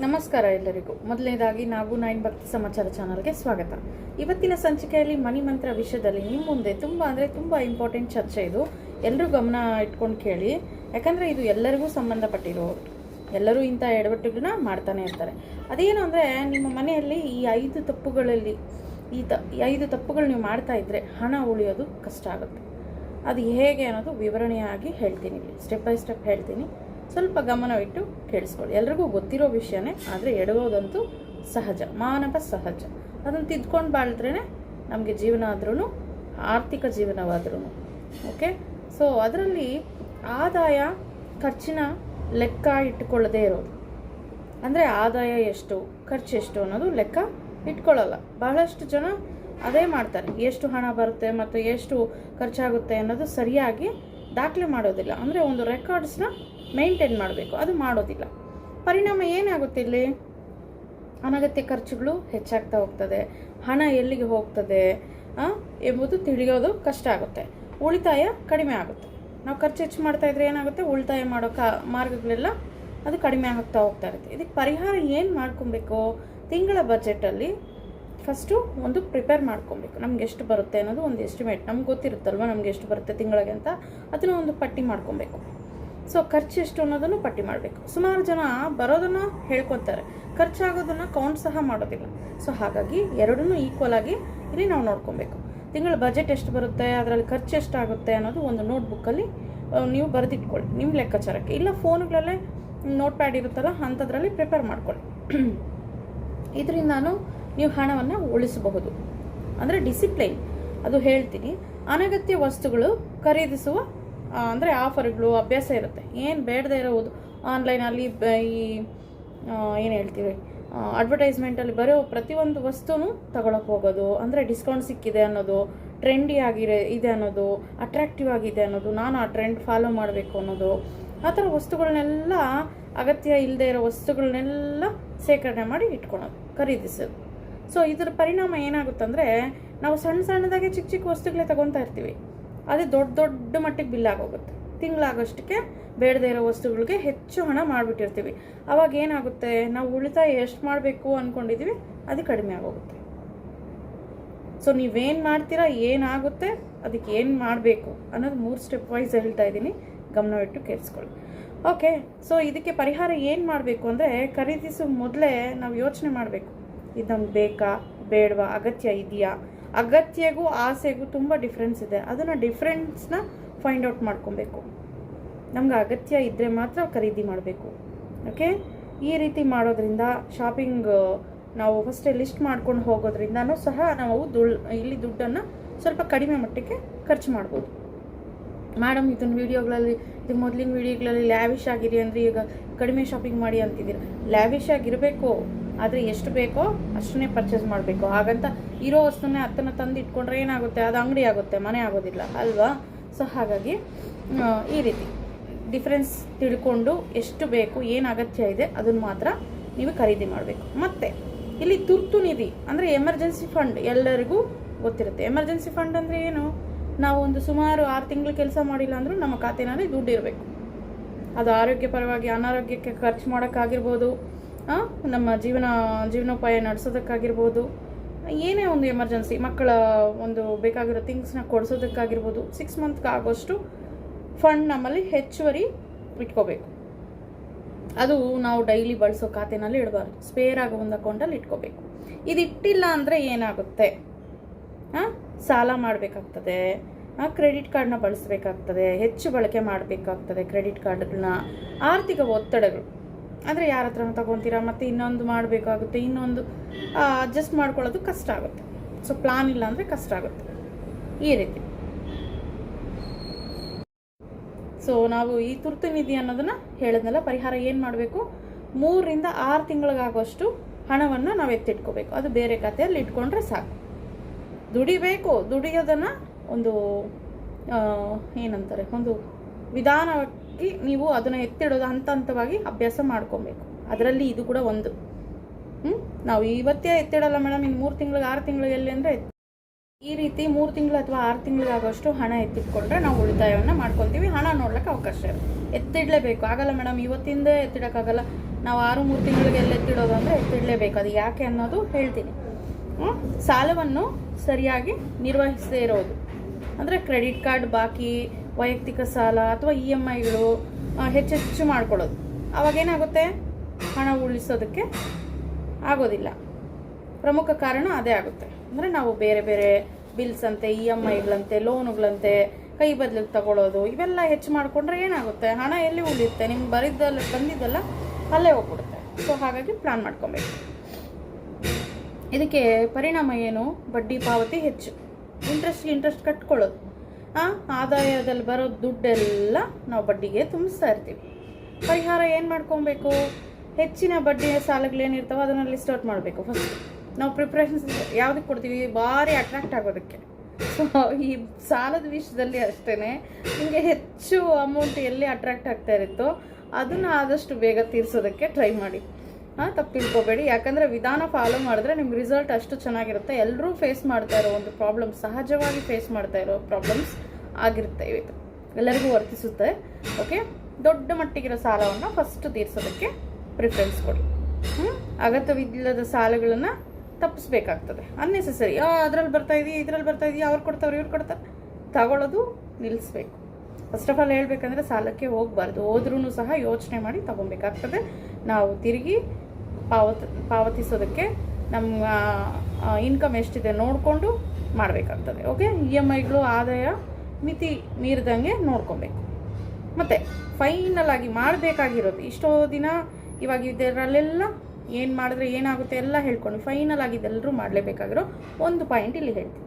ನಮಸ್ಕಾರ ಎಲ್ಲರಿಗೂ. ಮೊದಲನೇದಾಗಿ ನಾವು 9 ಭಕ್ತಿ ಸಮಾಚಾರ ಚಾನಲ್ಗೆ ಸ್ವಾಗತ. ಇವತ್ತಿನ ಸಂಚಿಕೆಯಲ್ಲಿ ಮನಿ ಮಂತ್ರ ವಿಷಯದಲ್ಲಿ ನಿಮ್ಮ ಮುಂದೆ ತುಂಬ ಇಂಪಾರ್ಟೆಂಟ್ ಚರ್ಚೆ ಇದು. ಎಲ್ಲರೂ ಗಮನ ಇಟ್ಕೊಂಡು ಕೇಳಿ, ಯಾಕಂದರೆ ಇದು ಎಲ್ಲರಿಗೂ ಸಂಬಂಧಪಟ್ಟಿರೋರು. ಎಲ್ಲರೂ ಇಂಥ ಎಡವಟ್ಟುಗಳನ್ನ ಮಾಡ್ತಾನೆ ಇರ್ತಾರೆ. ಅದೇನು ಅಂದರೆ, ನಿಮ್ಮ ಮನೆಯಲ್ಲಿ ಈ 5 ತಪ್ಪುಗಳಲ್ಲಿ ಈ 5 ತಪ್ಪುಗಳು ನೀವು ಮಾಡ್ತಾ ಇದ್ದರೆ ಹಣ ಉಳಿಯೋದು ಕಷ್ಟ ಆಗುತ್ತೆ. ಅದು ಹೇಗೆ ಅನ್ನೋದು ವಿವರಣೆಯಾಗಿ ಹೇಳ್ತೀನಿ, ಸ್ಟೆಪ್ ಬೈ ಸ್ಟೆಪ್ ಹೇಳ್ತೀನಿ. ಸ್ವಲ್ಪ ಗಮನವಿಟ್ಟು ಕೇಳಿಸ್ಕೊಳ್ಳಿ. ಎಲ್ರಿಗೂ ಗೊತ್ತಿರೋ ವಿಷಯನೇ, ಆದರೆ ಎಡಗೋದಂತೂ ಸಹಜ, ಮಾನವ ಸಹಜ. ಅದನ್ನು ತಿದ್ಕೊಂಡು ಬಾಳಿದ್ರೇ ನಮಗೆ ಜೀವನ ಆದ್ರೂ, ಆರ್ಥಿಕ ಜೀವನವಾದ್ರೂ. ಓಕೆ, ಸೊ ಅದರಲ್ಲಿ ಆದಾಯ ಖರ್ಚಿನ ಲೆಕ್ಕ ಇಟ್ಟುಕೊಳ್ಳದೇ ಇರೋದು. ಅಂದರೆ ಆದಾಯ ಎಷ್ಟು, ಖರ್ಚು ಎಷ್ಟು ಅನ್ನೋದು ಲೆಕ್ಕ ಇಟ್ಕೊಳ್ಳಲ್ಲ. ಬಹಳಷ್ಟು ಜನ ಅದೇ ಮಾಡ್ತಾರೆ. ಎಷ್ಟು ಹಣ ಬರುತ್ತೆ ಮತ್ತು ಎಷ್ಟು ಖರ್ಚಾಗುತ್ತೆ ಅನ್ನೋದು ಸರಿಯಾಗಿ ದಾಖಲೆ ಮಾಡೋದಿಲ್ಲ. ಅಂದರೆ ಒಂದು ರೆಕಾರ್ಡ್ಸ್ನ ಮೇಂಟೈನ್ ಮಾಡಬೇಕು, ಅದು ಮಾಡೋದಿಲ್ಲ. ಪರಿಣಾಮ ಏನಾಗುತ್ತೆ, ಇಲ್ಲಿ ಅನಗತ್ಯ ಖರ್ಚುಗಳು ಹೆಚ್ಚಾಗ್ತಾ ಹೋಗ್ತದೆ. ಹಣ ಎಲ್ಲಿಗೆ ಹೋಗ್ತದೆ ಎಂಬುದು ತಿಳಿಯೋದು ಕಷ್ಟ ಆಗುತ್ತೆ. ಉಳಿತಾಯ ಕಡಿಮೆ ಆಗುತ್ತೆ. ನಾವು ಖರ್ಚು ಹೆಚ್ಚು ಮಾಡ್ತಾ ಇದ್ರೆ ಏನಾಗುತ್ತೆ, ಉಳಿತಾಯ ಮಾಡೋ ಮಾರ್ಗಗಳೆಲ್ಲ ಅದು ಕಡಿಮೆ ಆಗ್ತಾ ಹೋಗ್ತಾ ಇರುತ್ತೆ. ಇದಕ್ಕೆ ಪರಿಹಾರ ಏನು ಮಾಡ್ಕೊಬೇಕು? ತಿಂಗಳ ಬಜೆಟಲ್ಲಿ ಫಸ್ಟು ಒಂದು ಪ್ರಿಪೇರ್ ಮಾಡ್ಕೊಬೇಕು. ನಮ್ಗೆ ಎಷ್ಟು ಬರುತ್ತೆ ಅನ್ನೋದು ಒಂದು ಎಸ್ಟಿಮೇಟ್ ನಮ್ಗೆ ಗೊತ್ತಿರುತ್ತಲ್ವ, ನಮ್ಗೆ ಎಷ್ಟು ಬರುತ್ತೆ ತಿಂಗಳಿಗೆ ಅಂತ. ಅದನ್ನು ಒಂದು ಪಟ್ಟಿ ಮಾಡ್ಕೊಬೇಕು. ಸೊ ಖರ್ಚು ಎಷ್ಟು ಅನ್ನೋದನ್ನು ಪಟ್ಟಿ ಮಾಡಬೇಕು. ಸುಮಾರು ಜನ ಬರೋದನ್ನು ಹೇಳ್ಕೊತಾರೆ, ಖರ್ಚಾಗೋದನ್ನು ಕೌಂಟ್ ಸಹ ಮಾಡೋದಿಲ್ಲ. ಸೊ ಹಾಗಾಗಿ ಎರಡನ್ನೂ ಈಕ್ವಲ್ ಆಗಿ ಇಲ್ಲಿ ನಾವು ನೋಡ್ಕೊಬೇಕು. ತಿಂಗಳ ಬಜೆಟ್ ಎಷ್ಟು ಬರುತ್ತೆ, ಅದರಲ್ಲಿ ಖರ್ಚು ಎಷ್ಟಾಗುತ್ತೆ ಅನ್ನೋದು ಒಂದು ನೋಟ್ಬುಕ್ಕಲ್ಲಿ ನೀವು ಬರೆದಿಟ್ಕೊಳ್ಳಿ, ನಿಮ್ಮ ಲೆಕ್ಕಾಚಾರಕ್ಕೆ. ಇಲ್ಲ ಫೋನ್ಗಳಲ್ಲೇ ನೋಟ್ ಪ್ಯಾಡ್ ಇರುತ್ತಲ್ಲ, ಅಂಥದ್ರಲ್ಲಿ ಪ್ರಿಪೇರ್ ಮಾಡ್ಕೊಳ್ಳಿ. ಇದರಿಂದಾನು ನೀವು ಹಣವನ್ನು ಉಳಿಸಬಹುದು. ಅಂದರೆ ಡಿಸಿಪ್ಲೈನ್ ಅದು ಹೇಳ್ತೀನಿ. ಅನಗತ್ಯ ವಸ್ತುಗಳು ಖರೀದಿಸುವ ಅಂದರೆ ಆಫರ್ಗಳು ಅಭ್ಯಾಸ ಇರುತ್ತೆ. ಏನು ಬೇಡದೇ ಇರೋದು ಆನ್ಲೈನಲ್ಲಿ ಈ ಏನು ಹೇಳ್ತೀವಿ, ಅಡ್ವರ್ಟೈಸ್ಮೆಂಟಲ್ಲಿ ಬರೋ ಪ್ರತಿಯೊಂದು ವಸ್ತುನೂ ತಗೊಳಕ್ಕೆ ಹೋಗೋದು. ಅಂದರೆ ಡಿಸ್ಕೌಂಟ್ ಸಿಕ್ಕಿದೆ ಅನ್ನೋದು, ಟ್ರೆಂಡಿ ಇದೆ ಅನ್ನೋದು, ಅಟ್ರಾಕ್ಟಿವ್ ಆಗಿದೆ ಅನ್ನೋದು, ನಾನು ಆ ಟ್ರೆಂಡ್ ಫಾಲೋ ಮಾಡಬೇಕು ಅನ್ನೋದು, ಆ ಥರ ವಸ್ತುಗಳನ್ನೆಲ್ಲ, ಅಗತ್ಯ ಇಲ್ಲದೆ ಇರೋ ವಸ್ತುಗಳನ್ನೆಲ್ಲ ಸೇಕರಣೆ ಮಾಡಿ ಇಟ್ಕೊಳೋದು, ಖರೀದಿಸೋದು. ಸೊ ಇದರ ಪರಿಣಾಮ ಏನಾಗುತ್ತಂದರೆ, ನಾವು ಸಣ್ಣದಾಗೆ ಚಿಕ್ಕ ವಸ್ತುಗಳೇ ತಗೊತಾ ಇರ್ತೀವಿ. ಅದೇ ದೊಡ್ಡ ಮಟ್ಟಿಗೆ ಬಿಲ್ ಆಗೋಗುತ್ತೆ. ತಿಂಗಳಾಗೋಷ್ಟಕ್ಕೆ ಬೇಡದೇ ಇರೋ ವಸ್ತುಗಳಿಗೆ ಹೆಚ್ಚು ಹಣ ಮಾಡಿಬಿಟ್ಟಿರ್ತೀವಿ. ಅವಾಗ ಏನಾಗುತ್ತೆ, ನಾವು ಉಳಿತಾಯ ಎಷ್ಟು ಮಾಡಬೇಕು ಅಂದ್ಕೊಂಡಿದ್ದೀವಿ ಅದು ಕಡಿಮೆ ಆಗೋಗುತ್ತೆ. ಸೊ ನೀವೇನು ಮಾಡ್ತೀರಾ, ಏನಾಗುತ್ತೆ, ಅದಕ್ಕೆ ಏನು ಮಾಡಬೇಕು ಅನ್ನೋದು 3 ಸ್ಟೆಪ್ ವೈಸ್ ಹೇಳ್ತಾ ಇದ್ದೀನಿ, ಗಮನವಿಟ್ಟು ಕೇಳಿಸ್ಕೊಳ್ಳಿ. ಓಕೆ, ಸೊ ಇದಕ್ಕೆ ಪರಿಹಾರ ಏನು ಮಾಡಬೇಕು ಅಂದರೆ, ಖರೀದಿಸುವ ಮೊದಲೇ ನಾವು ಯೋಚನೆ ಮಾಡಬೇಕು. ಇದು ನಮ್ಗೆ ಬೇಕಾ ಬೇಡವಾ, ಅಗತ್ಯ ಇದೆಯಾ? ಅಗತ್ಯಗೂ ಆಸೆಗೂ ತುಂಬ ಡಿಫ್ರೆನ್ಸ್ ಇದೆ. ಅದನ್ನು ಡಿಫ್ರೆನ್ಸ್ನ ಫೈಂಡ್ ಔಟ್ ಮಾಡ್ಕೊಬೇಕು. ನಮ್ಗೆ ಅಗತ್ಯ ಇದ್ದರೆ ಮಾತ್ರ ಖರೀದಿ ಮಾಡಬೇಕು. ಓಕೆ, ಈ ರೀತಿ ಮಾಡೋದ್ರಿಂದ ಶಾಪಿಂಗ್ ನಾವು ಫಸ್ಟೇ ಲಿಸ್ಟ್ ಮಾಡ್ಕೊಂಡು ಹೋಗೋದ್ರಿಂದನೂ ಸಹ ನಾವು ಇಲ್ಲಿ ದುಡ್ಡನ್ನು ಸ್ವಲ್ಪ ಕಡಿಮೆ ಮಟ್ಟಕ್ಕೆ ಖರ್ಚು ಮಾಡ್ಬೋದು. ಮೇಡಮ್ ಇದನ್ನ ವೀಡಿಯೋಗಳಲ್ಲಿ, ಇದು ಮೊದಲಿನ ವೀಡಿಯೋಗಳಲ್ಲಿ ಲ್ಯಾವಿಶ್ ಆಗಿರಿ ಅಂದರೆ ಈಗ ಕಡಿಮೆ ಶಾಪಿಂಗ್ ಮಾಡಿ ಅಂತಿದ್ದೀರ. ಲ್ಯಾವಿಶ್ ಆಗಿರಬೇಕು, ಆದರೆ ಎಷ್ಟು ಬೇಕೋ ಅಷ್ಟನ್ನೇ ಪರ್ಚೇಸ್ ಮಾಡಬೇಕು. ಹಾಗಂತ ಇರೋ ವಸ್ತುನೇ 10 ತಂದು ಇಟ್ಕೊಂಡ್ರೆ ಏನಾಗುತ್ತೆ, ಅದು ಅಂಗಡಿ ಆಗುತ್ತೆ, ಮನೆ ಆಗೋದಿಲ್ಲ ಅಲ್ವಾ? ಸೊ ಹಾಗಾಗಿ ಈ ರೀತಿ ಡಿಫ್ರೆನ್ಸ್ ತಿಳ್ಕೊಂಡು ಎಷ್ಟು ಬೇಕು, ಏನು ಅಗತ್ಯ ಇದೆ ಅದನ್ನು ಮಾತ್ರ ನೀವು ಖರೀದಿ ಮಾಡಬೇಕು. ಮತ್ತು ಇಲ್ಲಿ ತುರ್ತು ನಿಧಿ ಅಂದರೆ ಎಮರ್ಜೆನ್ಸಿ ಫಂಡ್ ಎಲ್ಲರಿಗೂ ಗೊತ್ತಿರುತ್ತೆ. ಎಮರ್ಜೆನ್ಸಿ ಫಂಡ್ ಅಂದರೆ ಏನು? ನಾವು ಒಂದು ಸುಮಾರು 6 ತಿಂಗಳು ಕೆಲಸ ಮಾಡಿಲ್ಲ ಅಂದರೂ ನಮ್ಮ ಖಾತೆನಲ್ಲಿ ದುಡ್ಡು ಇರಬೇಕು. ಅದು ಆರೋಗ್ಯಪರವಾಗಿ ಅನಾರೋಗ್ಯಕ್ಕೆ ಖರ್ಚು ಮಾಡೋಕ್ಕಾಗಿರ್ಬೋದು, ನಮ್ಮ ಜೀವನೋಪಾಯ ನಡೆಸೋದಕ್ಕಾಗಿರ್ಬೋದು, ಏನೇ ಒಂದು ಎಮರ್ಜೆನ್ಸಿ, ಮಕ್ಕಳ ಒಂದು ಬೇಕಾಗಿರೋ ಥಿಂಗ್ಸ್ನ ಕೊಡಿಸೋದಕ್ಕಾಗಿರ್ಬೋದು, 6 ಮಂತ್ಗೆ ಆಗೋಷ್ಟು ಫಂಡ್ ನಮ್ಮಲ್ಲಿ ಹೆಚ್ಚುವರಿ ಇಟ್ಕೋಬೇಕು. ಅದು ನಾವು ಡೈಲಿ ಬಳಸೋ ಖಾತೆನಲ್ಲಿ ಇಡಬಾರ್ದು, ಸ್ಪೇರ್ ಆಗೋ ಒಂದು ಅಕೌಂಟಲ್ಲಿ ಇಟ್ಕೋಬೇಕು. ಇದು ಇಟ್ಟಿಲ್ಲ ಅಂದರೆ ಏನಾಗುತ್ತೆ, ಸಾಲ ಮಾಡಬೇಕಾಗ್ತದೆ, ಕ್ರೆಡಿಟ್ ಕಾರ್ಡ್ನ ಬಳಸಬೇಕಾಗ್ತದೆ, ಹೆಚ್ಚು ಬಳಕೆ ಮಾಡಬೇಕಾಗ್ತದೆ ಕ್ರೆಡಿಟ್ ಕಾರ್ಡ್ಗಳನ್ನ. ಆರ್ಥಿಕ ಒತ್ತಡಗಳು ಅಂದರೆ ಯಾರ ಹತ್ರ ತಗೊತೀರಾ, ಮತ್ತು ಇನ್ನೊಂದು ಮಾಡಬೇಕಾಗುತ್ತೆ, ಇನ್ನೊಂದು ಅಡ್ಜಸ್ಟ್ ಮಾಡ್ಕೊಳ್ಳೋದು ಕಷ್ಟ ಆಗುತ್ತೆ. ಸೊ ಪ್ಲಾನ್ ಇಲ್ಲ ಅಂದರೆ ಕಷ್ಟ ಆಗುತ್ತೆ ಈ ರೀತಿ. ಸೊ ನಾವು ಈ ತುರ್ತು ನಿಧಿ ಅನ್ನೋದನ್ನು ಹೇಳಿದ್ನಲ್ಲ, ಪರಿಹಾರ ಏನು ಮಾಡಬೇಕು, 3 ರಿಂದ 6 ತಿಂಗಳಿಗಾಗುವಷ್ಟು ಹಣವನ್ನು ನಾವು ಎತ್ತಿಟ್ಕೋಬೇಕು. ಅದು ಬೇರೆ ಖಾತೆಯಲ್ಲಿ ಇಟ್ಕೊಂಡ್ರೆ ಸಾಕು. ದುಡಿಬೇಕು, ದುಡಿಯೋದನ್ನು ಒಂದು ಏನಂತಾರೆ, ಒಂದು ವಿಧಾನವಾಗಿ ನೀವು ಅದನ್ನು ಎತ್ತಿಡೋದು ಹಂತವಾಗಿ ಅಭ್ಯಾಸ ಮಾಡ್ಕೊಬೇಕು. ಅದರಲ್ಲಿ ಇದು ಕೂಡ ಒಂದು. ನಾವು ಇವತ್ತೇ ಎತ್ತಿಡಲ್ಲ ಮೇಡಮ್, ಇನ್ನು 3 ತಿಂಗಳಿಗೆ 6 ತಿಂಗಳಿಗೆ ಎಲ್ಲಿ ಅಂದರೆ ಈ ರೀತಿ 3 ತಿಂಗಳು ಅಥವಾ 6 ತಿಂಗಳಿಗಾಗೋಷ್ಟು ಹಣ ಎತ್ತಿಟ್ಕೊಂಡ್ರೆ ನಾವು ಉಳಿತಾಯವನ್ನು ಮಾಡ್ಕೊತೀವಿ. ಹಣ ನೋಡ್ಲಿಕ್ಕೆ ಅವಕಾಶ ಇರುತ್ತೆ. ಎತ್ತಿಡಲೇಬೇಕು. ಆಗಲ್ಲ ಮೇಡಮ್, ಇವತ್ತಿಂದ ಎತ್ತಿಡೋಕ್ಕಾಗಲ್ಲ, ನಾವು 6-3 ತಿಂಗಳಿಗೆ ಎಲ್ಲ ಎತ್ತಿಡೋದು ಅಂದರೆ ಎತ್ತಿಡಲೇಬೇಕು. ಅದು ಯಾಕೆ ಅನ್ನೋದು ಹೇಳ್ತೀನಿ. ಸಾಲವನ್ನು ಸರಿಯಾಗಿ ನಿರ್ವಹಿಸದೇ ಇರೋದು ಅಂದರೆ ಕ್ರೆಡಿಟ್ ಕಾರ್ಡ್ ಬಾಕಿ, ವೈಯಕ್ತಿಕ ಸಾಲ ಅಥವಾ EMIಗಳು ಹೆಚ್ಚೆಚ್ಚು ಮಾಡ್ಕೊಳ್ಳೋದು. ಅವಾಗೇನಾಗುತ್ತೆ, ಹಣ ಉಳಿಸೋದಕ್ಕೆ ಆಗೋದಿಲ್ಲ. ಪ್ರಮುಖ ಕಾರಣ ಅದೇ ಆಗುತ್ತೆ. ಅಂದರೆ ನಾವು ಬೇರೆ ಬೇರೆ ಬಿಲ್ಸ್ ಅಂತೆ, EMIಗಳಂತೆ, ಲೋನುಗಳಂತೆ ಕೈ ಬದಲಿಗೆ ತಗೊಳ್ಳೋದು, ಇವೆಲ್ಲ ಹೆಚ್ಚು ಮಾಡಿಕೊಂಡ್ರೆ ಏನಾಗುತ್ತೆ, ಹಣ ಎಲ್ಲಿ ಉಳಿಯುತ್ತೆ, ನಿಮ್ಗೆ ಬಂದಿದ್ದಲ್ಲ ಅಲ್ಲೇ ಹೋಗ್ಬಿಡುತ್ತೆ. ಸೊ ಹಾಗಾಗಿ ಪ್ಲಾನ್ ಮಾಡ್ಕೊಬೇಕು. ಇದಕ್ಕೆ ಪರಿಣಾಮ ಏನು, ಬಡ್ಡಿ ಪಾವತಿ ಹೆಚ್ಚು, ಇಂಟ್ರೆಸ್ಟ್ ಕಟ್ಕೊಳ್ಳೋದು. ಆದಾಯದಲ್ಲಿ ಬರೋ ದುಡ್ಡೆಲ್ಲ ನಾವು ಬಡ್ಡಿಗೆ ತುಂಬಿಸ್ತಾ ಇರ್ತೀವಿ. ಪರಿಹಾರ ಏನು ಮಾಡ್ಕೊಬೇಕು, ಹೆಚ್ಚಿನ ಬಡ್ಡಿಯ ಸಾಲಗಳೇನಿರ್ತಾವೆ ಅದನ್ನು ಲಿಸ್ಟ್ ಔಟ್ ಮಾಡಬೇಕು. ಫಸ್ಟ್ ನಾವು ಪ್ರಿಪ್ರೇಷನ್ಸ್ ಯಾವುದಕ್ಕೆ ಕೊಡ್ತೀವಿ, ಭಾರಿ ಅಟ್ರಾಕ್ಟ್ ಆಗೋದಕ್ಕೆ. ಸೊ ಈ ಸಾಲದ ವಿಷಯದಲ್ಲಿ ಅಷ್ಟೇ, ನಿಮಗೆ ಹೆಚ್ಚು ಅಮೌಂಟ್ ಎಲ್ಲಿ ಅಟ್ರಾಕ್ಟ್ ಆಗ್ತಾ ಇರುತ್ತೋ ಅದನ್ನು ಆದಷ್ಟು ಬೇಗ ತೀರಿಸೋದಕ್ಕೆ ಟ್ರೈ ಮಾಡಿ. ತಪ್ಪು ತಿಳ್ಕೊಬೇಡಿ. ಯಾಕಂದರೆ ವಿಧಾನ ಫಾಲೋ ಮಾಡಿದ್ರೆ ನಿಮ್ಗೆ ರಿಸಲ್ಟ್ ಅಷ್ಟು ಚೆನ್ನಾಗಿರುತ್ತೆ. ಎಲ್ಲರೂ ಫೇಸ್ ಮಾಡ್ತಾ ಇರೋ ಒಂದು ಪ್ರಾಬ್ಲಮ್, ಸಹಜವಾಗಿ ಫೇಸ್ ಮಾಡ್ತಾ ಇರೋ ಪ್ರಾಬ್ಲಮ್ಸ್ ಆಗಿರುತ್ತೆ. ಇದು ಎಲ್ಲರಿಗೂ ವರ್ತಿಸುತ್ತೆ. ಓಕೆ, ದೊಡ್ಡ ಮಟ್ಟಿಗಿರೋ ಸಾಲವನ್ನು ಫಸ್ಟ್ ತೀರಿಸೋದಕ್ಕೆ ಪ್ರಿಫರೆನ್ಸ್ ಕೊಡಿ. ಅಗತ್ಯವಿಲ್ಲದ ಸಾಲಗಳನ್ನು ತಪ್ಪಿಸ್ಬೇಕಾಗ್ತದೆ. ಅನ್ನೆಸೆಸರಿ ಅದರಲ್ಲಿ ಬರ್ತಾ ಇದೆಯಾ ಅವ್ರು ಕೊಡ್ತಾರೆ ಇವ್ರು ಕೊಡ್ತಾರೆ ತಗೊಳ್ಳೋದು ನಿಲ್ಲಿಸ್ಬೇಕು. ಫಸ್ಟ್ ಆಫ್ ಆಲ್ ಹೇಳ್ಬೇಕಂದ್ರೆ ಸಾಲಕ್ಕೆ ಹೋಗಬಾರ್ದು. ಹೋದ್ರೂ ಸಹ ಯೋಚನೆ ಮಾಡಿ ತಗೊಬೇಕಾಗ್ತದೆ. ನಾವು ತಿರುಗಿ ಪಾವತಿಸೋದಕ್ಕೆ ನಮ್ಮ ಇನ್ಕಮ್ ಎಷ್ಟಿದೆ ನೋಡಿಕೊಂಡು ಮಾಡಬೇಕಾಗ್ತದೆ. ಓಕೆ, EMIಗಳು ಆದಾಯ ಮಿತಿ ಮೀರಿದಂಗೆ ನೋಡ್ಕೊಬೇಕು. ಮತ್ತು ಫೈನಲ್ ಆಗಿ ಮಾಡಬೇಕಾಗಿರೋದು, ಇಷ್ಟೋ ದಿನ ಇವಾಗ ಇದರಲ್ಲೆಲ್ಲ ಏನು ಮಾಡಿದ್ರೆ ಏನಾಗುತ್ತೆ ಎಲ್ಲ ಹೇಳ್ಕೊಂಡು ಫೈನಲ್ ಆಗಿ ಇದೆಲ್ಲರೂ ಮಾಡಲೇಬೇಕಾಗಿರೋ ಒಂದು ಪಾಯಿಂಟ್ ಇಲ್ಲಿ ಹೇಳ್ತೀನಿ.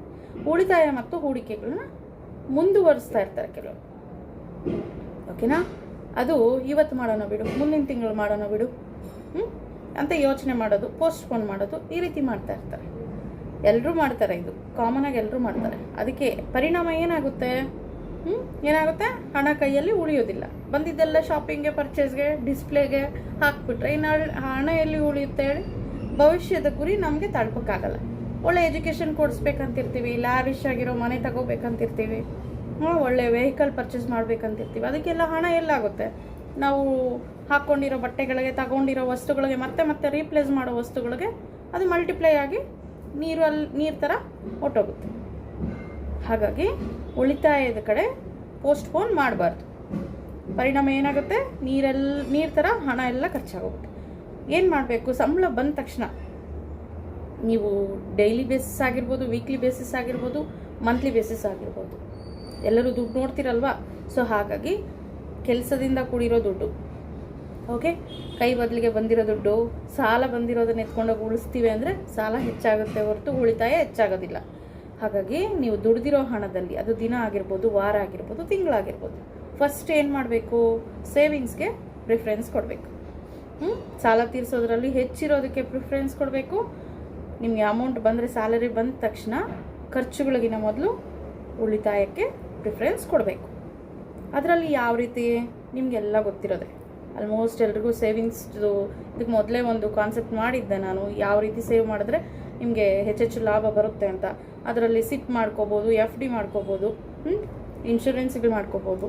ಉಳಿತಾಯ ಮತ್ತು ಹೂಡಿಕೆಗಳನ್ನ ಮುಂದುವರಿಸ್ತಾ ಇರ್ತಾರೆ ಕೆಲವರು. ಓಕೆನಾ, ಅದು ಇವತ್ತು ಮಾಡೋಣ ಬಿಡು, ಮುಂದಿನ ತಿಂಗಳು ಮಾಡೋಣ ಬಿಡು ಅಂತ ಯೋಚನೆ ಮಾಡೋದು, ಪೋಸ್ಟ್ಪೋನ್ ಮಾಡೋದು, ಈ ರೀತಿ ಮಾಡ್ತಾ ಇರ್ತಾರೆ. ಎಲ್ಲರೂ ಮಾಡ್ತಾರೆ, ಇದು ಕಾಮನ್ ಆಗಿ ಎಲ್ಲರೂ ಮಾಡ್ತಾರೆ. ಅದಕ್ಕೆ ಪರಿಣಾಮ ಏನಾಗುತ್ತೆ, ಹಣ ಕೈಯಲ್ಲಿ ಉಳಿಯೋದಿಲ್ಲ. ಬಂದಿದ್ದೆಲ್ಲ ಶಾಪಿಂಗ್ಗೆ, ಪರ್ಚೇಸ್ಗೆ, ಡಿಸ್ಪ್ಲೇಗೆ ಹಾಕ್ಬಿಟ್ರೆ ಇನ್ನು ಹಣ ಎಲ್ಲಿ ಉಳಿಯುತ್ತೆ ಹೇಳಿ. ಭವಿಷ್ಯದ ಗುರಿ ನಮಗೆ ತಲುಪಕ್ಕಾಗಲ್ಲ. ಒಳ್ಳೆ ಎಜುಕೇಷನ್ ಕೊಡಿಸ್ಬೇಕಂತಿರ್ತೀವಿ, ಲ್ಯಾವಿಶ್ ಆಗಿರೋ ಮನೆ ತಗೋಬೇಕಂತಿರ್ತೀವಿ, ಒಳ್ಳೆ ವೆಹಿಕಲ್ ಪರ್ಚೇಸ್ ಮಾಡ್ಬೇಕಂತಿರ್ತೀವಿ. ಅದಕ್ಕೆಲ್ಲ ಹಣ ಎಲ್ಲಾಗುತ್ತೆ. ನಾವು ಹಾಕ್ಕೊಂಡಿರೋ ಬಟ್ಟೆಗಳಿಗೆ, ತಗೊಂಡಿರೋ ವಸ್ತುಗಳಿಗೆ, ಮತ್ತೆ ರೀಪ್ಲೇಸ್ ಮಾಡೋ ವಸ್ತುಗಳಿಗೆ ಅದು ಮಲ್ಟಿಪ್ಲೈ ಆಗಿ ನೀರು ಥರ ಹೊಟ್ಟೋಗುತ್ತೆ. ಹಾಗಾಗಿ ಉಳಿತಾಯದ ಕಡೆ ಪೋಸ್ಟ್ಪೋನ್ ಮಾಡಬಾರ್ದು. ಪರಿಣಾಮ ಏನಾಗುತ್ತೆ, ನೀರು ಥರ ಹಣ ಎಲ್ಲ ಖರ್ಚಾಗೋಗುತ್ತೆ. ಏನು ಮಾಡಬೇಕು, ಸಂಬಳ ಬಂದ ತಕ್ಷಣ ನೀವು ಡೈಲಿ ಬೇಸಿಸ್ ಆಗಿರ್ಬೋದು, ವೀಕ್ಲಿ ಬೇಸಿಸ್ ಆಗಿರ್ಬೋದು, ಮಂತ್ಲಿ ಬೇಸಿಸ್ ಆಗಿರ್ಬೋದು, ಎಲ್ಲರೂ ದುಡ್ಡು ನೋಡ್ತಿರಲ್ವಾ. ಸೊ ಹಾಗಾಗಿ ಕೆಲಸದಿಂದ ಕೂಡಿರೋ ದುಡ್ಡು, ಓಕೆ, ಕೈ ಬದಲಿಗೆ ಬಂದಿರೋ ದುಡ್ಡು, ಸಾಲ ಬಂದಿರೋದನ್ನ ಎತ್ಕೊಂಡೋಗಿ ಉಳಿಸ್ತೀವಿ ಅಂದರೆ ಸಾಲ ಹೆಚ್ಚಾಗುತ್ತೆ ಹೊರತು ಉಳಿತಾಯ ಹೆಚ್ಚಾಗೋದಿಲ್ಲ. ಹಾಗಾಗಿ ನೀವು ದುಡ್ದಿರೋ ಹಣದಲ್ಲಿ, ಅದು ದಿನ ಆಗಿರ್ಬೋದು, ವಾರ ಆಗಿರ್ಬೋದು, ತಿಂಗಳಾಗಿರ್ಬೋದು, ಫಸ್ಟ್ ಏನು ಮಾಡಬೇಕು, ಸೇವಿಂಗ್ಸ್ಗೆ ಪ್ರಿಫರೆನ್ಸ್ ಕೊಡಬೇಕು. ಸಾಲ ತೀರಿಸೋದ್ರಲ್ಲಿ ಹೆಚ್ಚಿರೋದಕ್ಕೆ ಪ್ರಿಫರೆನ್ಸ್ ಕೊಡಬೇಕು. ನಿಮಗೆ ಅಮೌಂಟ್ ಬಂದರೆ, ಸ್ಯಾಲರಿ ಬಂದ ತಕ್ಷಣ ಖರ್ಚುಗಳಿಗಿನ ಮೊದಲು ಉಳಿತಾಯಕ್ಕೆ ಪ್ರಿಫರೆನ್ಸ್ ಕೊಡಬೇಕು. ಅದರಲ್ಲಿ ಯಾವ ರೀತಿ ನಿಮಗೆಲ್ಲ ಗೊತ್ತಿರೋದೆ, ಆಲ್ಮೋಸ್ಟ್ ಎಲ್ರಿಗೂ ಸೇವಿಂಗ್ಸ್ದು ಇದಕ್ಕೆ ಮೊದಲೇ ಒಂದು ಕಾನ್ಸೆಪ್ಟ್ ಮಾಡಿದ್ದೆ ನಾನು, ಯಾವ ರೀತಿ ಸೇವ್ ಮಾಡಿದ್ರೆ ನಿಮಗೆ ಹೆಚ್ಚೆಚ್ಚು ಲಾಭ ಬರುತ್ತೆ ಅಂತ. ಅದರಲ್ಲಿ ಸಿಪ್ ಮಾಡ್ಕೋಬೋದು, FD ಮಾಡ್ಕೋಬೋದು, ಇನ್ಶೂರೆನ್ಸ್ಗಳು ಮಾಡ್ಕೋಬೋದು,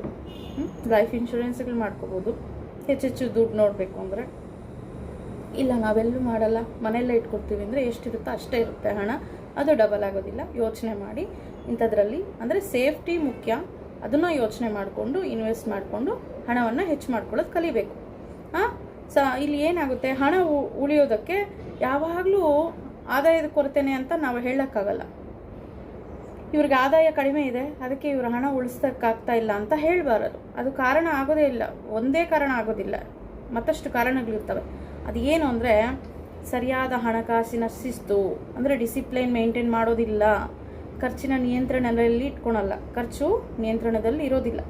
ಲೈಫ್ ಇನ್ಶೂರೆನ್ಸ್ಗಳು ಮಾಡ್ಕೋಬೋದು. ಹೆಚ್ಚೆಚ್ಚು ದುಡ್ಡು ನೋಡಬೇಕು ಅಂದರೆ, ಇಲ್ಲ ನಾವೆಲ್ಲೂ ಮಾಡಲ್ಲ, ಮನೆಯಲ್ಲೇ ಇಟ್ಕೊಡ್ತೀವಿ ಅಂದರೆ ಎಷ್ಟಿರುತ್ತೋ ಅಷ್ಟೇ ಇರುತ್ತೆ ಹಣ, ಅದು ಡಬಲ್ ಆಗೋದಿಲ್ಲ. ಯೋಚನೆ ಮಾಡಿ ಇಂಥದ್ರಲ್ಲಿ, ಅಂದರೆ ಸೇಫ್ಟಿ ಮುಖ್ಯ, ಅದನ್ನು ಯೋಚನೆ ಮಾಡಿಕೊಂಡು ಇನ್ವೆಸ್ಟ್ ಮಾಡಿಕೊಂಡು ಹಣವನ್ನು ಹೆಚ್ಚು ಮಾಡ್ಕೊಳ್ಳೋದು ಕಲಿಬೇಕು. ಇಲ್ಲಿ ಏನಾಗುತ್ತೆ, ಹಣ ಉಳಿಯೋದಕ್ಕೆ ಯಾವಾಗಲೂ ಆದಾಯದ ಕೊರತೆನೇ ಅಂತ ನಾವು ಹೇಳೋಕ್ಕಾಗಲ್ಲ. ಇವ್ರಿಗೆ ಆದಾಯ ಕಡಿಮೆ ಇದೆ, ಅದಕ್ಕೆ ಇವ್ರ ಹಣ ಉಳಿಸೋಕ್ಕಾಗ್ತಾ ಇಲ್ಲ ಅಂತ ಹೇಳಬಾರದು. ಅದು ಕಾರಣ ಆಗೋದೇ ಇಲ್ಲ, ಒಂದೇ ಕಾರಣ ಆಗೋದಿಲ್ಲ, ಮತ್ತಷ್ಟು ಕಾರಣಗಳಿರ್ತವೆ. ಅದು ಏನು ಅಂದರೆ, ಸರಿಯಾದ ಹಣಕಾಸಿನ ಶಿಸ್ತು, ಅಂದರೆ ಡಿಸಿಪ್ಲೈನ್ ಮೇಂಟೈನ್ ಮಾಡೋದಿಲ್ಲ, ಖರ್ಚಿನ ನಿಯಂತ್ರಣದಲ್ಲಿ ಇಟ್ಕೊಳಲ್ಲ, ಖರ್ಚು ನಿಯಂತ್ರಣದಲ್ಲಿ ಇರೋದಿಲ್ಲ,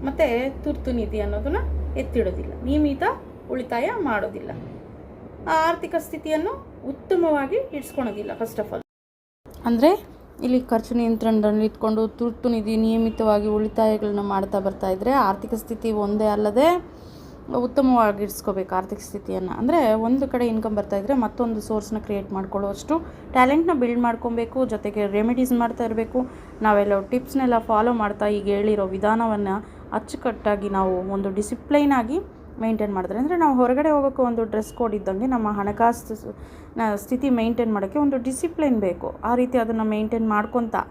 ಮತ್ತು ತುರ್ತು ನಿಧಿ ಅನ್ನೋದನ್ನು ಎತ್ತಿಡೋದಿಲ್ಲ, ನಿಯಮಿತ ಉಳಿತಾಯ ಮಾಡೋದಿಲ್ಲ, ಆರ್ಥಿಕ ಸ್ಥಿತಿಯನ್ನು ಉತ್ತಮವಾಗಿ ಇಡ್ಸ್ಕೊಳೋದಿಲ್ಲ. ಫಸ್ಟ್ ಆಫ್ ಆಲ್ ಅಂದರೆ ಇಲ್ಲಿ ಖರ್ಚು ನಿಯಂತ್ರಣದಲ್ಲಿ ಇಟ್ಕೊಂಡು ತುರ್ತು ನಿಧಿ, ನಿಯಮಿತವಾಗಿ ಉಳಿತಾಯಗಳನ್ನ ಮಾಡ್ತಾ ಬರ್ತಾ ಇದ್ದರೆ ಆರ್ಥಿಕ ಸ್ಥಿತಿ ಒಂದೇ ಅಲ್ಲದೆ ಉತ್ತಮವಾಗಿರಿಸ್ಕೋಬೇಕು ಆರ್ಥಿಕ ಸ್ಥಿತಿಯನ್ನು. ಅಂದರೆ ಒಂದು ಕಡೆ ಇನ್ಕಮ್ ಬರ್ತಾಯಿದ್ರೆ ಮತ್ತೊಂದು ಸೋರ್ಸ್ನ ಕ್ರಿಯೇಟ್ ಮಾಡ್ಕೊಳ್ಳೋಷ್ಟು ಟ್ಯಾಲೆಂಟ್ನ ಬಿಲ್ಡ್ ಮಾಡ್ಕೊಬೇಕು. ಜೊತೆಗೆ ರೆಮಿಡೀಸ್ ಮಾಡ್ತಾ ಇರಬೇಕು. ನಾವೆಲ್ಲ ಟಿಪ್ಸ್ನೆಲ್ಲ ಫಾಲೋ ಮಾಡ್ತಾ ಈಗ ಹೇಳಿರೋ ವಿಧಾನವನ್ನು ಅಚ್ಚುಕಟ್ಟಾಗಿ ನಾವು ಒಂದು ಡಿಸಿಪ್ಲೈನ್ ಆಗಿ ಮೇಂಟೈನ್ ಮಾಡಿದ್ರೆ, ಅಂದರೆ ನಾವು ಹೊರಗಡೆ ಹೋಗೋಕ್ಕೆ ಒಂದು ಡ್ರೆಸ್ ಕೋಡ್ ಇದ್ದಂಗೆ ನಮ್ಮ ಹಣಕಾಸು ಸ್ಥಿತಿ ಮೇಂಟೈನ್ ಮಾಡೋಕ್ಕೆ ಒಂದು ಡಿಸಿಪ್ಲೈನ್ ಬೇಕು. ಆ ರೀತಿ ಅದನ್ನು ಮೇಂಟೈನ್ ಮಾಡ್ಕೊತಾ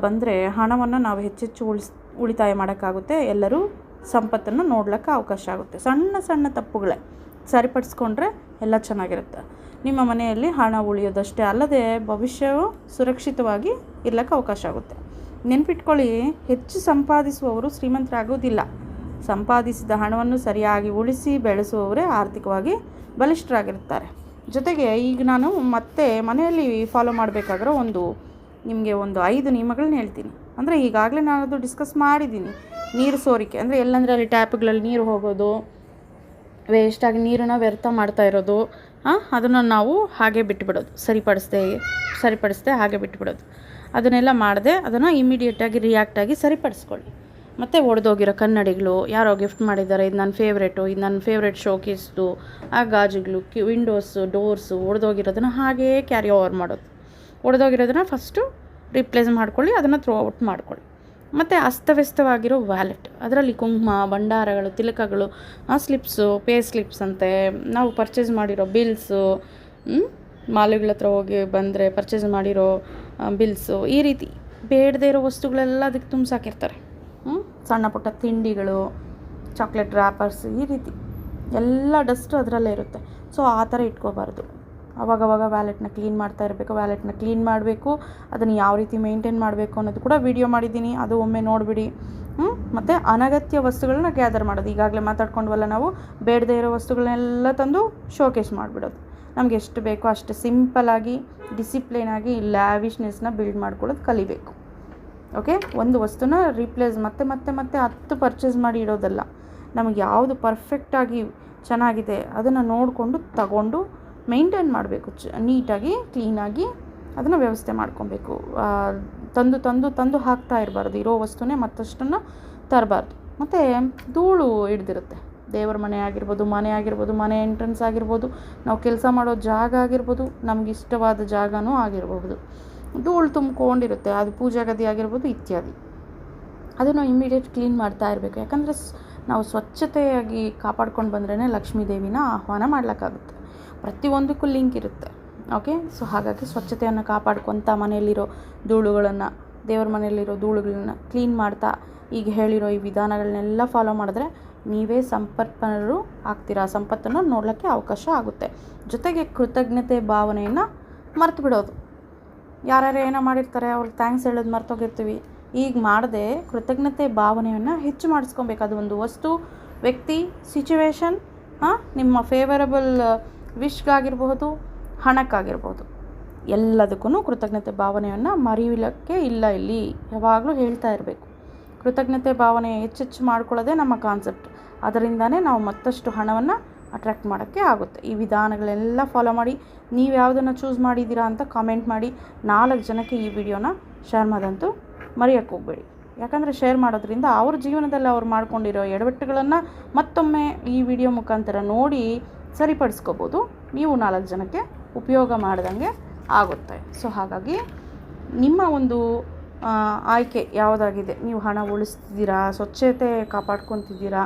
ಬಂದರೆ ಹಣವನ್ನು ನಾವು ಹೆಚ್ಚೆಚ್ಚು ಉಳಿತಾಯ ಮಾಡೋಕ್ಕಾಗುತ್ತೆ. ಎಲ್ಲರೂ ಸಂಪತ್ತನ್ನು ನೋಡ್ಲಿಕ್ಕೆ ಅವಕಾಶ ಆಗುತ್ತೆ. ಸಣ್ಣ ಸಣ್ಣ ತಪ್ಪುಗಳೇ ಸರಿಪಡಿಸ್ಕೊಂಡ್ರೆ ಎಲ್ಲ ಚೆನ್ನಾಗಿರುತ್ತೆ. ನಿಮ್ಮ ಮನೆಯಲ್ಲಿ ಹಣ ಉಳಿಯೋದಷ್ಟೇ ಅಲ್ಲದೆ ಭವಿಷ್ಯವು ಸುರಕ್ಷಿತವಾಗಿ ಇರ್ಲಿಕ್ಕೆ ಅವಕಾಶ ಆಗುತ್ತೆ. ನೆನ್ಪಿಟ್ಕೊಳ್ಳಿ, ಹೆಚ್ಚು ಸಂಪಾದಿಸುವವರು ಶ್ರೀಮಂತರಾಗೋದಿಲ್ಲ. ಸಂಪಾದಿಸಿದ ಹಣವನ್ನು ಸರಿಯಾಗಿ ಉಳಿಸಿ ಬೆಳೆಸುವವರೇ ಆರ್ಥಿಕವಾಗಿ ಬಲಿಷ್ಠರಾಗಿರ್ತಾರೆ. ಜೊತೆಗೆ ಈಗ ನಾನು ಮತ್ತೆ ಮನೆಯಲ್ಲಿ ಫಾಲೋ ಮಾಡಬೇಕಾಗಿರೋ ನಿಮಗೆ ಒಂದು 5 ನಿಯಮಗಳನ್ನ ಹೇಳ್ತೀನಿ. ಅಂದರೆ ಈಗಾಗಲೇ ನಾನು ಅದು ಡಿಸ್ಕಸ್ ಮಾಡಿದ್ದೀನಿ. ನೀರು ಸೋರಿಕೆ ಅಂದರೆ ಎಲ್ಲಂದರೆ ಅಲ್ಲಿ ಟ್ಯಾಪ್ಗಳಲ್ಲಿ ನೀರು ಹೋಗೋದು, ವೇಸ್ಟಾಗಿ ನೀರನ್ನು ವ್ಯರ್ಥ ಮಾಡ್ತಾ ಇರೋದು, ಅದನ್ನು ನಾವು ಹಾಗೆ ಬಿಟ್ಟುಬಿಡೋದು, ಸರಿಪಡಿಸ್ದೆ ಹಾಗೆ ಬಿಟ್ಟುಬಿಡೋದು. ಅದನ್ನೆಲ್ಲ ಮಾಡದೆ ಅದನ್ನು ಇಮಿಡಿಯೇಟಾಗಿ ರಿಯಾಕ್ಟಾಗಿ ಸರಿಪಡಿಸ್ಕೊಳ್ಳಿ. ಮತ್ತು ಒಡೆದೋಗಿರೋ ಕನ್ನಡಿಗಳು ಯಾರೋ ಗಿಫ್ಟ್ ಮಾಡಿದ್ದಾರೆ, ಇದು ನನ್ನ ಫೇವ್ರೇಟ್ ಶೋಕೇಸ್ದು, ಆ ಗಾಜುಗಳು, ವಿಂಡೋಸು, ಡೋರ್ಸು ಒಡೆದೋಗಿರೋದನ್ನು ಹಾಗೇ ಕ್ಯಾರಿ ಓವರ್ ಮಾಡೋದು. ಒಡೆದೋಗಿರೋದನ್ನು ಫಸ್ಟು ರಿಪ್ಲೇಸ್ ಮಾಡ್ಕೊಳ್ಳಿ, ಅದನ್ನು ಥ್ರೋ ಔಟ್ ಮಾಡ್ಕೊಳ್ಳಿ. ಮತ್ತು ಅಸ್ತವ್ಯಸ್ತವಾಗಿರೋ ವ್ಯಾಲೆಟ್, ಅದರಲ್ಲಿ ಕುಂಕುಮ, ಭಂಡಾರಗಳು, ತಿಲಕಗಳು, ಸ್ಲಿಪ್ಸು, ಪೇ ಸ್ಲಿಪ್ಸ್ ಅಂತೆ, ನಾವು ಪರ್ಚೇಸ್ ಮಾಡಿರೋ ಬಿಲ್ಸು, ಮಾಲುಗಳ ಹತ್ರ ಹೋಗಿ ಬಂದರೆ ಪರ್ಚೇಸ್ ಮಾಡಿರೋ ಬಿಲ್ಸು, ಈ ರೀತಿ ಬೇಡದೇ ಇರೋ ವಸ್ತುಗಳೆಲ್ಲ ಅದಕ್ಕೆ ತುಂಬಿಸಾಕಿರ್ತಾರೆ. ಸಣ್ಣ ಪುಟ್ಟ ತಿಂಡಿಗಳು, ಚಾಕ್ಲೇಟ್ ರ್ಯಾಪರ್ಸ್, ಈ ರೀತಿ ಎಲ್ಲ ಡಸ್ಟು ಅದರಲ್ಲೇ ಇರುತ್ತೆ. ಸೊ ಆ ಥರ ಇಟ್ಕೋಬಾರ್ದು. ಅವಾಗವಾಗ ವ್ಯಾಲೆಟ್ನ ಕ್ಲೀನ್ ಮಾಡ್ತಾ ಇರಬೇಕು. ವ್ಯಾಲೆಟ್ನ ಕ್ಲೀನ್ ಮಾಡಬೇಕು. ಅದನ್ನು ಯಾವ ರೀತಿ ಮೇಂಟೈನ್ ಮಾಡಬೇಕು ಅನ್ನೋದು ಕೂಡ ವಿಡಿಯೋ ಮಾಡಿದ್ದೀನಿ, ಅದು ಒಮ್ಮೆ ನೋಡಿಬಿಡಿ. ಮತ್ತು ಅನಗತ್ಯ ವಸ್ತುಗಳನ್ನ ಗ್ಯಾದರ್ ಮಾಡೋದು, ಈಗಾಗಲೇ ಮಾತಾಡ್ಕೊಂಡ್ವಲ್ಲ ನಾವು, ಬೇಡದೇ ಇರೋ ವಸ್ತುಗಳನ್ನೆಲ್ಲ ತಂದು ಶೋಕೇಸ್ ಮಾಡಿಬಿಡೋದು. ನಮಗೆ ಎಷ್ಟು ಬೇಕೋ ಅಷ್ಟು ಸಿಂಪಲಾಗಿ, ಡಿಸಿಪ್ಲೈನಾಗಿ ಲ್ಯಾವಿಶ್ನೆಸ್ನ ಬಿಲ್ಡ್ ಮಾಡ್ಕೊಳ್ಳೋದು ಕಲಿಬೇಕು. ಓಕೆ, ಒಂದು ವಸ್ತುನ ರೀಪ್ಲೇಸ್ ಮತ್ತೆ 10 ಪರ್ಚೇಸ್ ಮಾಡಿ ಇಡೋದಲ್ಲ. ನಮಗೆ ಯಾವುದು ಪರ್ಫೆಕ್ಟಾಗಿ ಚೆನ್ನಾಗಿದೆ ಅದನ್ನು ನೋಡಿಕೊಂಡು ತಗೊಂಡು ಮೇಂಟೈನ್ ಮಾಡಬೇಕು. ನೀಟಾಗಿ ಕ್ಲೀನಾಗಿ ಅದನ್ನು ವ್ಯವಸ್ಥೆ ಮಾಡ್ಕೊಬೇಕು. ತಂದು ಹಾಕ್ತಾ ಇರಬಾರ್ದು. ಇರೋ ವಸ್ತುನೇ ಮತ್ತಷ್ಟನ್ನು ತರಬಾರ್ದು. ಮತ್ತು ಧೂಳು ಹಿಡ್ದಿರುತ್ತೆ. ದೇವರ ಮನೆ ಆಗಿರ್ಬೋದು, ಮನೆ ಎಂಟ್ರೆನ್ಸ್ ಆಗಿರ್ಬೋದು, ನಾವು ಕೆಲಸ ಮಾಡೋ ಜಾಗ ಆಗಿರ್ಬೋದು, ನಮ್ಗೆ ಇಷ್ಟವಾದ ಜಾಗನೂ ಆಗಿರ್ಬೋದು, ಧೂಳು ತುಂಬಿಕೊಂಡಿರುತ್ತೆ. ಅದು ಪೂಜಾ ಗದಿ ಆಗಿರ್ಬೋದು ಇತ್ಯಾದಿ. ಅದನ್ನು ಇಮ್ಮಿಡಿಯೇಟ್ ಕ್ಲೀನ್ ಮಾಡ್ತಾ ಇರಬೇಕು. ಯಾಕಂದರೆ ನಾವು ಸ್ವಚ್ಛತೆಯಾಗಿ ಕಾಪಾಡ್ಕೊಂಡು ಬಂದ್ರೇ ಲಕ್ಷ್ಮೀ ದೇವಿನ ಆಹ್ವಾನ ಮಾಡ್ಲಿಕ್ಕಾಗುತ್ತೆ. ಪ್ರತಿಯೊಂದಕ್ಕೂ ಲಿಂಕ್ ಇರುತ್ತೆ. ಓಕೆ, ಸೊ ಹಾಗಾಗಿ ಸ್ವಚ್ಛತೆಯನ್ನು ಕಾಪಾಡ್ಕೊತ ಮನೆಯಲ್ಲಿರೋ ಧೂಳುಗಳನ್ನು, ದೇವ್ರ ಮನೆಯಲ್ಲಿರೋ ಧೂಳುಗಳನ್ನ ಕ್ಲೀನ್ ಮಾಡ್ತಾ ಈಗ ಹೇಳಿರೋ ಈ ವಿಧಾನಗಳನ್ನೆಲ್ಲ ಫಾಲೋ ಮಾಡಿದ್ರೆ ನೀವೇ ಸಂಪನ್ನರು ಆಗ್ತೀರಾ. ಸಂಪತ್ತನ್ನು ನೋಡಲಿಕ್ಕೆ ಅವಕಾಶ ಆಗುತ್ತೆ. ಜೊತೆಗೆ ಕೃತಜ್ಞತೆ ಭಾವನೆಯನ್ನು ಮರ್ತು ಬಿಡೋದು. ಯಾರ್ಯಾರು ಏನೋ ಮಾಡಿರ್ತಾರೆ, ಅವ್ರಿಗೆ ಥ್ಯಾಂಕ್ಸ್ ಹೇಳೋದು ಮರ್ತೋಗಿರ್ತೀವಿ. ಈಗ ಮಾಡದೆ ಕೃತಜ್ಞತೆ ಭಾವನೆಯನ್ನು ಹೆಚ್ಚು ಮಾಡಿಸ್ಕೊಬೇಕು. ಅದು ಒಂದು ವಸ್ತು, ವ್ಯಕ್ತಿ, ಸಿಚುವೇಶನ್, ನಿಮ್ಮ ಫೇವರಬಲ್ ವಿಶ್ಗಾಗಿರ್ಬೋದು, ಹಣಕ್ಕಾಗಿರ್ಬೋದು, ಎಲ್ಲದಕ್ಕೂ ಕೃತಜ್ಞತೆ ಭಾವನೆಯನ್ನು ಮರೆಯಲಿಕ್ಕೆ ಇಲ್ಲ. ಇಲ್ಲಿ ಯಾವಾಗಲೂ ಹೇಳ್ತಾ ಇರಬೇಕು. ಕೃತಜ್ಞತೆ ಭಾವನೆ ಹೆಚ್ಚೆಚ್ಚು ಮಾಡ್ಕೊಳ್ಳೋದೇ ನಮ್ಮ ಕಾನ್ಸೆಪ್ಟ್. ಅದರಿಂದನೇ ನಾವು ಮತ್ತಷ್ಟು ಹಣವನ್ನು ಅಟ್ರ್ಯಾಕ್ಟ್ ಮಾಡೋಕ್ಕೆ ಆಗುತ್ತೆ. ಈ ವಿಧಾನಗಳೆಲ್ಲ ಫಾಲೋ ಮಾಡಿ. ನೀವು ಯಾವುದನ್ನು ಚೂಸ್ ಮಾಡಿದ್ದೀರಾ ಅಂತ ಕಾಮೆಂಟ್ ಮಾಡಿ. 4 ಜನಕ್ಕೆ ಈ ವಿಡಿಯೋನ ಶೇರ್ ಮಾಡೋದಂತೂ ಮರೆಯೋಕ್ಕೆ ಹೋಗಬೇಡಿ. ಯಾಕಂದರೆ ಶೇರ್ ಮಾಡೋದ್ರಿಂದ ಅವ್ರ ಜೀವನದಲ್ಲಿ ಅವ್ರು ಮಾಡ್ಕೊಂಡಿರೋ ಎಡವಟ್ಟುಗಳನ್ನು ಮತ್ತೊಮ್ಮೆ ಈ ವಿಡಿಯೋ ಮುಖಾಂತರ ನೋಡಿ ಸರಿಪಡಿಸ್ಕೋಬೋದು. ನೀವು 4 ಜನಕ್ಕೆ ಉಪಯೋಗ ಮಾಡ್ದಂಗೆ ಆಗುತ್ತೆ. ಸೊ ಹಾಗಾಗಿ ನಿಮ್ಮ ಒಂದು ಆಯ್ಕೆ ಯಾವುದಾಗಿದೆ, ನೀವು ಹಣ ಉಳಿಸ್ತಿದ್ದೀರಾ, ಸ್ವಚ್ಛತೆ ಕಾಪಾಡ್ಕೊತಿದ್ದೀರಾ,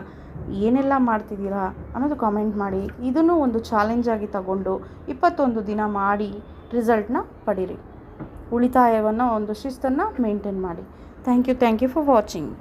ಏನೆಲ್ಲ ಮಾಡ್ತಿದ್ದೀರಾ ಅನ್ನೋದು ಕಾಮೆಂಟ್ ಮಾಡಿ. ಇದನ್ನು ಒಂದು ಚಾಲೆಂಜಾಗಿ ತಗೊಂಡು 21 ದಿನ ಮಾಡಿ ರಿಸಲ್ಟ್ನ ಪಡೀರಿ. ಉಳಿತಾಯವನ್ನು ಒಂದು ಶಿಸ್ತನ್ನು ಮೇಂಟೈನ್ ಮಾಡಿ. Thank you for watching.